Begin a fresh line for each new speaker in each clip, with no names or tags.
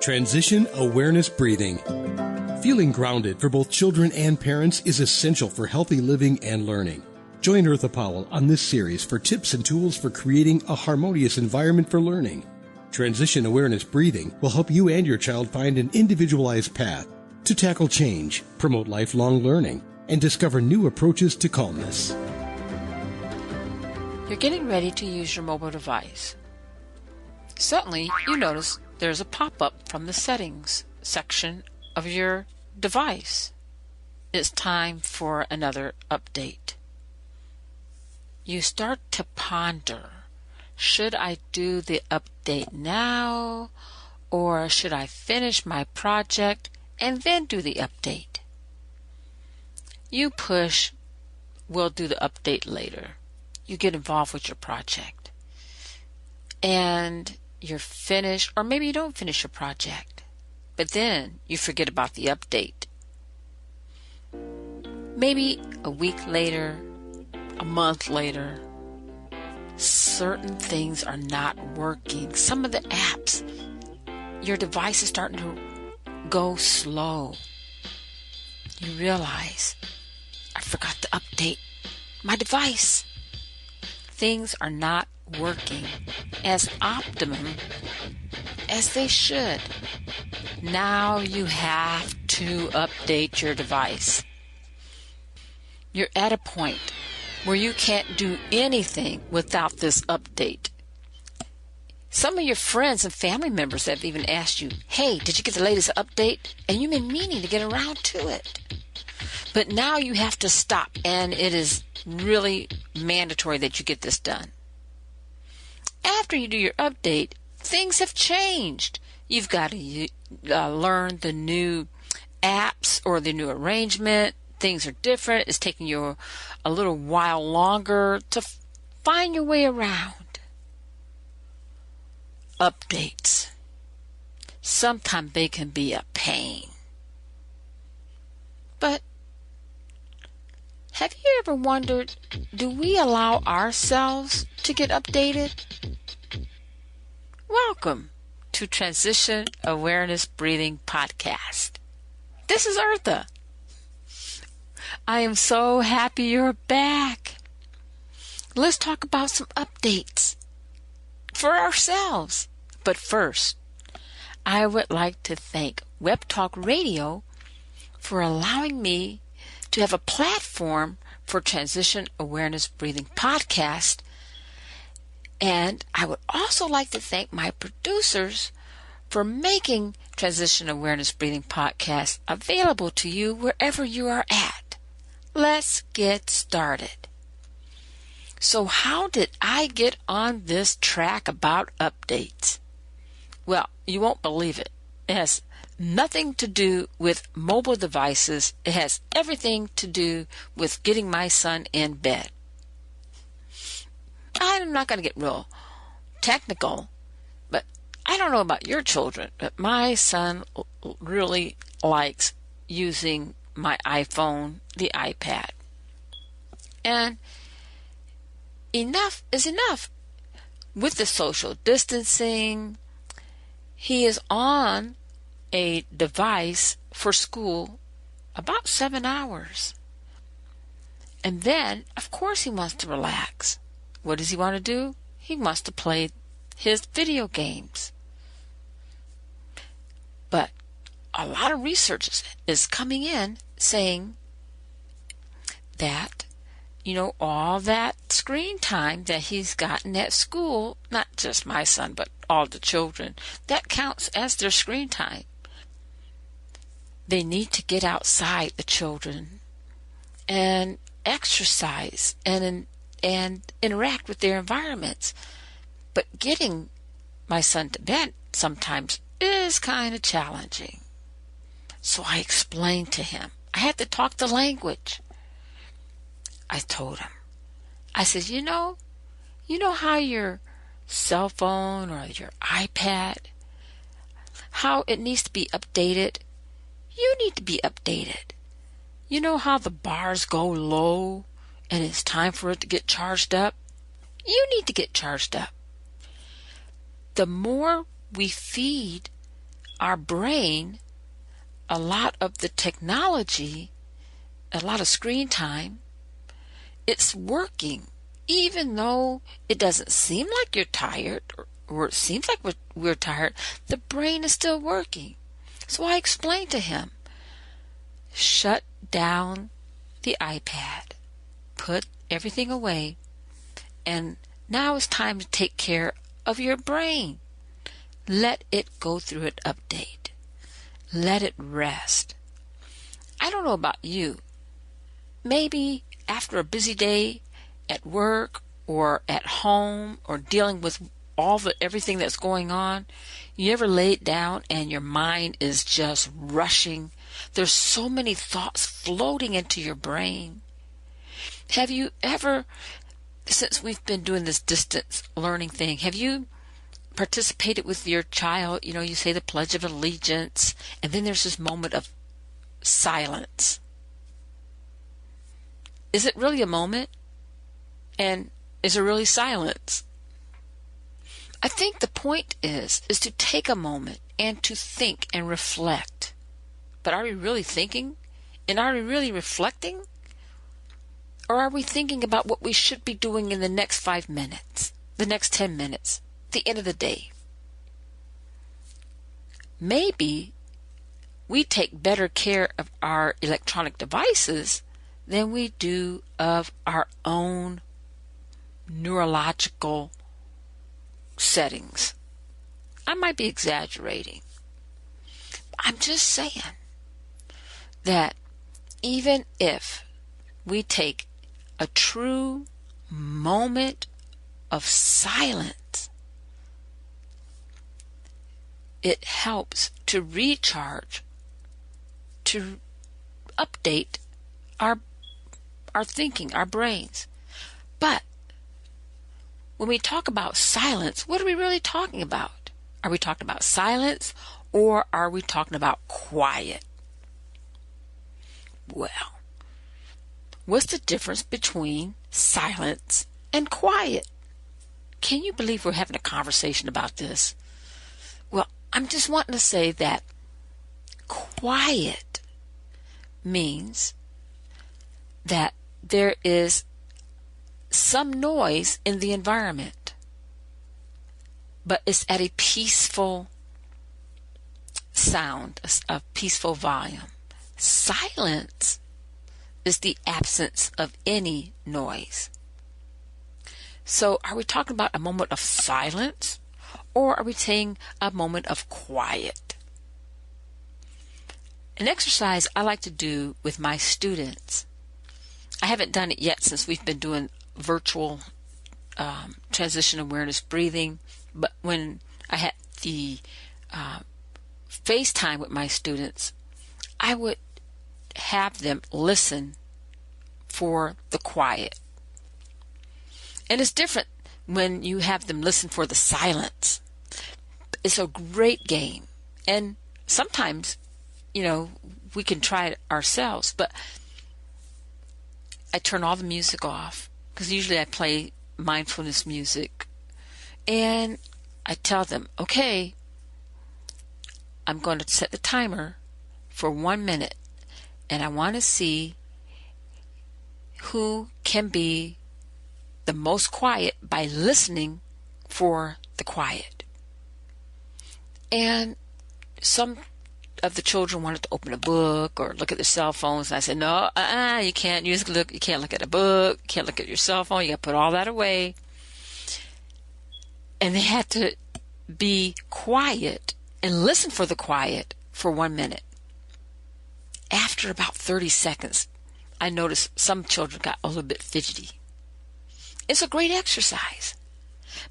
Transition awareness breathing. Feeling grounded for both children and parents is essential for healthy living and learning. Join Eartha Powell on this series for tips and tools for creating a harmonious environment for learning. Transition awareness breathing will help you and your child find an individualized path to tackle change, promote lifelong learning, and discover new approaches to calmness.
You're getting ready to use your mobile device. Suddenly, you notice there's a pop-up from the settings section of your device. It's time for another update. You start to ponder, should I do the update now, or should I finish my project and then do the update? You push, we'll do the update later. You get involved with your project. And you're finished, or maybe you don't finish your project, but then you forget about the update. Maybe a week later, a month later, certain things are not working. Some of the apps, your device is starting to go slow. You realize, I forgot to update my device. Things are not working as optimum as they should. Now you have to update your device. You're at a point where you can't do anything without this update. Some of your friends and family members have even asked you, hey, did you get the latest update? And you've been meaning to get around to it. But now you have to stop, and it is really mandatory that you get this done. After you do your update, things have changed. You've got to learn the new apps or the new arrangement. Things are different. It's taking you a little while longer to find your way around. Updates. Sometimes they can be a pain. But have you ever wondered, do we allow ourselves to get updated? Welcome to Transition Awareness Breathing Podcast. This is Eartha. I am so happy you're back. Let's talk about some updates for ourselves. But first, I would like to thank Web Talk Radio for allowing me to have a platform for Transition Awareness Breathing Podcast. And I would also like to thank my producers for making Transition Awareness Breathing Podcast available to you wherever you are at. Let's get started. So how did I get on this track about updates? Well, you won't believe it. It has nothing to do with mobile devices. It has everything to do with getting my son in bed. I'm not going to get real technical, but I don't know about your children, but my son really likes using my iPhone, the iPad. And enough is enough. With the social distancing, he is on a device for school about 7 hours. And then, of course, he wants to relax. What does he want to do? He wants to play his video games. But a lot of research is coming in saying that, all that screen time that he's gotten at school, not just my son, but all the children, that counts as their screen time. They need to get outside, the children, and exercise and interact with their environments. But getting my son to bed sometimes is kind of challenging. So I explained to him. I had to talk the language. I told him. I said, you know how your cell phone or your iPad, how it needs to be updated? You need to be updated. You know how the bars go low and it's time for it to get charged up? You need to get charged up. The more we feed our brain, a lot of the technology, a lot of screen time, it's working. Even though it doesn't seem like you're tired, or it seems like we're tired, the brain is still working. So I explained to him, shut down the iPad, put everything away, and now it's time to take care of your brain. Let it go through an update. Let it rest. I don't know about you. Maybe after a busy day at work or at home or dealing with everything that's going on, you ever lay it down and your mind is just rushing? There's so many thoughts floating into your brain. Have you ever, since we've been doing this distance learning thing, have you participated with your child? You say the Pledge of Allegiance, and then there's this moment of silence. Is it really a moment? And is there really silence? I think the point is to take a moment and to think and reflect. But are we really thinking? And are we really reflecting? Or are we thinking about what we should be doing in the next 5 minutes, the next 10 minutes, the end of the day? Maybe we take better care of our electronic devices than we do of our own neurological settings. I might be exaggerating. I'm just saying that even if we take a true moment of silence, it helps to recharge, to update our thinking, our brains. But when we talk about silence, what are we really talking about? Are we talking about silence, or are we talking about quiet? Well, what's the difference between silence and quiet? Can you believe we're having a conversation about this? Well, I'm just wanting to say that quiet means that there is some noise in the environment, but it's at a peaceful sound, a peaceful volume. Silence is the absence of any noise. So are we talking about a moment of silence, or are we saying a moment of quiet? An exercise I like to do with my students, I haven't done it yet since we've been doing virtual transition awareness breathing, but when I had the FaceTime with my students, I would have them listen for the quiet. And it's different when you have them listen for the silence. It's a great game. And sometimes, we can try it ourselves, but I turn all the music off, because usually I play mindfulness music, and I tell them, okay, I'm going to set the timer for 1 minute, and I want to see who can be the most quiet by listening for the quiet. And some of the children wanted to open a book or look at their cell phones, and I said, no, you can't you can't look at a book, you can't look at your cell phone, you got to put all that away. And they had to be quiet and listen for the quiet for 1 minute. After about 30 seconds, I noticed some children got a little bit fidgety. It's a great exercise,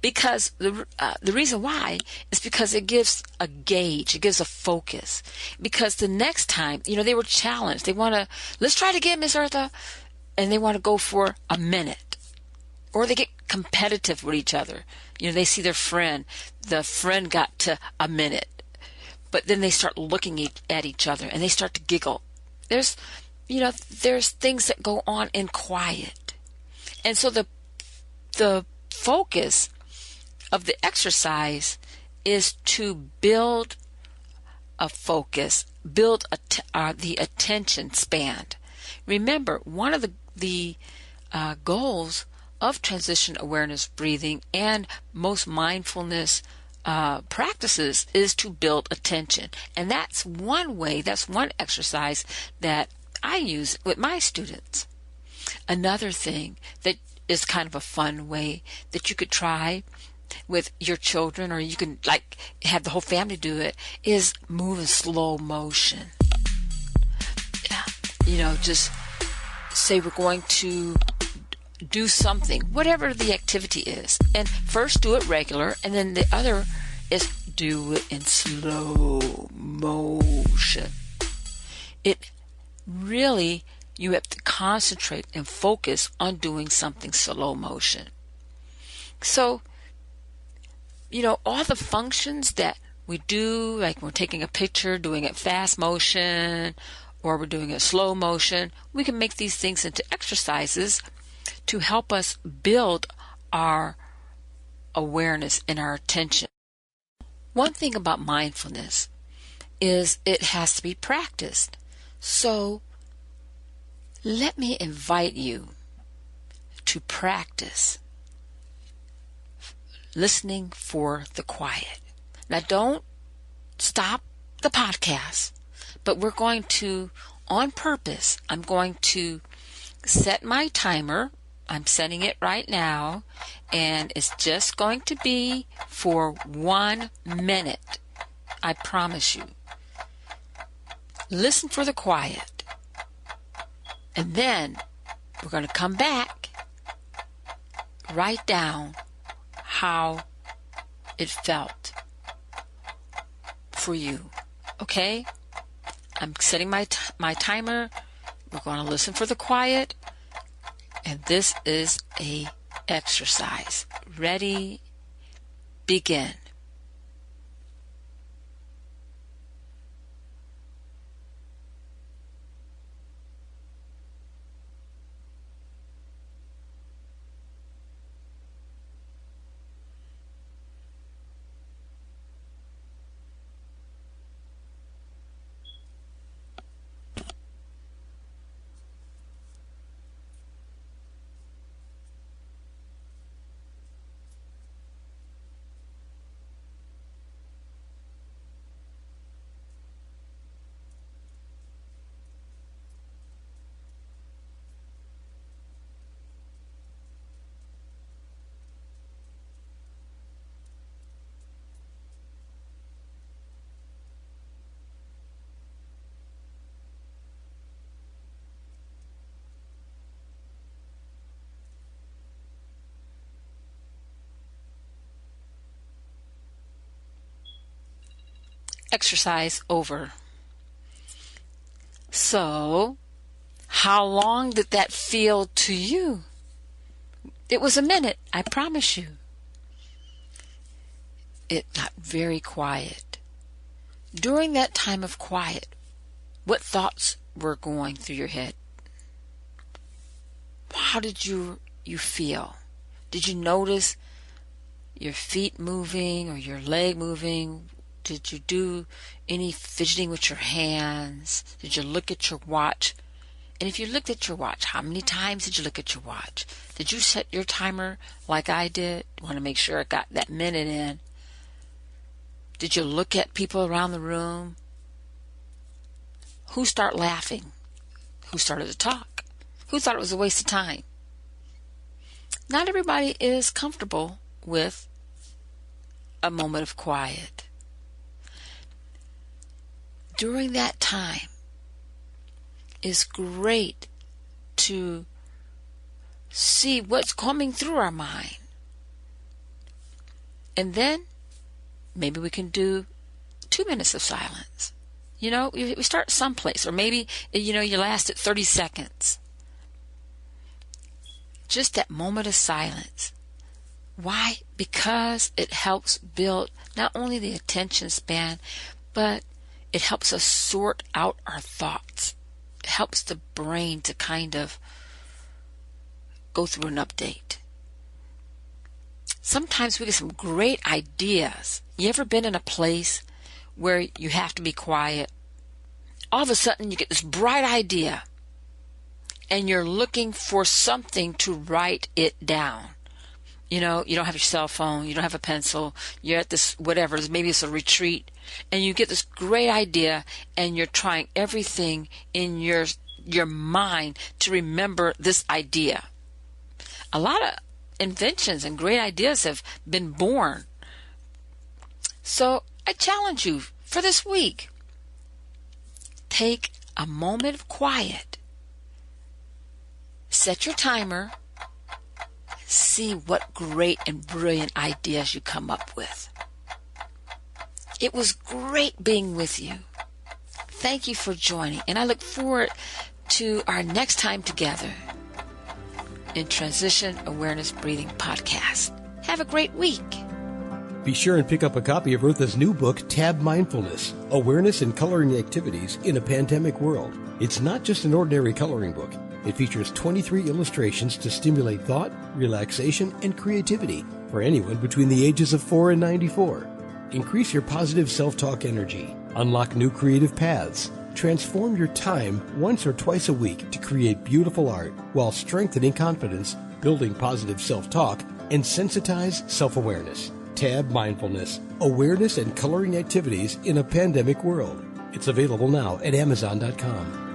because the reason why is because it gives a gauge, it gives a focus. Because the next time, they were challenged. They want to, let's try it again, Miss Eartha, and they want to go for a minute. Or they get competitive with each other. They see the friend got to a minute, but then they start looking at each other and they start to giggle. There's things that go on in quiet. And so the focus of the exercise is to build a focus, build the attention span. Remember, one of the goals of transition awareness breathing and most mindfulness practices is to build attention. And that's one way, that's one exercise that I use with my students. Another thing that is kind of a fun way that you could try with your children, or you can like have the whole family do it, is move in slow motion. Just say we're going to do something, whatever the activity is. And first do it regular, and then the other is do it in slow motion. It really, you have to concentrate and focus on doing something slow motion. So, all the functions that we do, like we're taking a picture, doing it fast motion, or we're doing it slow motion, we can make these things into exercises to help us build our awareness and our attention. One thing about mindfulness is it has to be practiced. So let me invite you to practice listening for the quiet. Now don't stop the podcast, but we're going to, on purpose, I'm going to set my timer. I'm setting it right now, and it's just going to be for 1 minute. I promise you. Listen for the quiet. And then we're going to come back, write down how it felt for you. Okay? I'm setting my timer. We're going to listen for the quiet. And this is a exercise. Ready? Begin. Exercise over. So, how long did that feel to you? It was a minute, I promise you. It got very quiet. During that time of quiet, what thoughts were going through your head? How did you feel? Did you notice your feet moving or your leg moving? Did you do any fidgeting with your hands? Did you look at your watch? And if you looked at your watch, how many times did you look at your watch? Did you set your timer like I did? Want to make sure I got that minute in. Did you look at people around the room? Who started laughing? Who started to talk? Who thought it was a waste of time? Not everybody is comfortable with a moment of quiet. During that time, it's great to see what's coming through our mind. And then maybe we can do 2 minutes of silence. We start someplace, or maybe, you last at 30 seconds. Just that moment of silence. Why? Because it helps build not only the attention span, but it helps us sort out our thoughts. It helps the brain to kind of go through an update. Sometimes we get some great ideas. You ever been in a place where you have to be quiet, all of a sudden you get this bright idea and you're looking for something to write it down. You know, you don't have your cell phone, you don't have a pencil, you're at this, whatever, maybe it's a retreat, and you get this great idea and you're trying everything in your mind to remember this idea. A lot of inventions and great ideas have been born. So I challenge you for this week. Take a moment of quiet. Set your timer. See what great and brilliant ideas you come up with. It was great being with you. Thank you for joining, and I look forward to our next time together in Transition Awareness Breathing Podcast. Have a great week.
Be sure and pick up a copy of Eartha's new book, Tab Mindfulness, Awareness and Coloring Activities in a Pandemic World. It's not just an ordinary coloring book. It features 23 illustrations to stimulate thought, relaxation, and creativity for anyone between the ages of 4 and 94. Increase your positive self-talk energy. Unlock new creative paths. Transform your time once or twice a week to create beautiful art while strengthening confidence, building positive self-talk, and sensitize self-awareness. Tab Mindfulness, Awareness and Coloring Activities in a Pandemic World. It's available now at Amazon.com.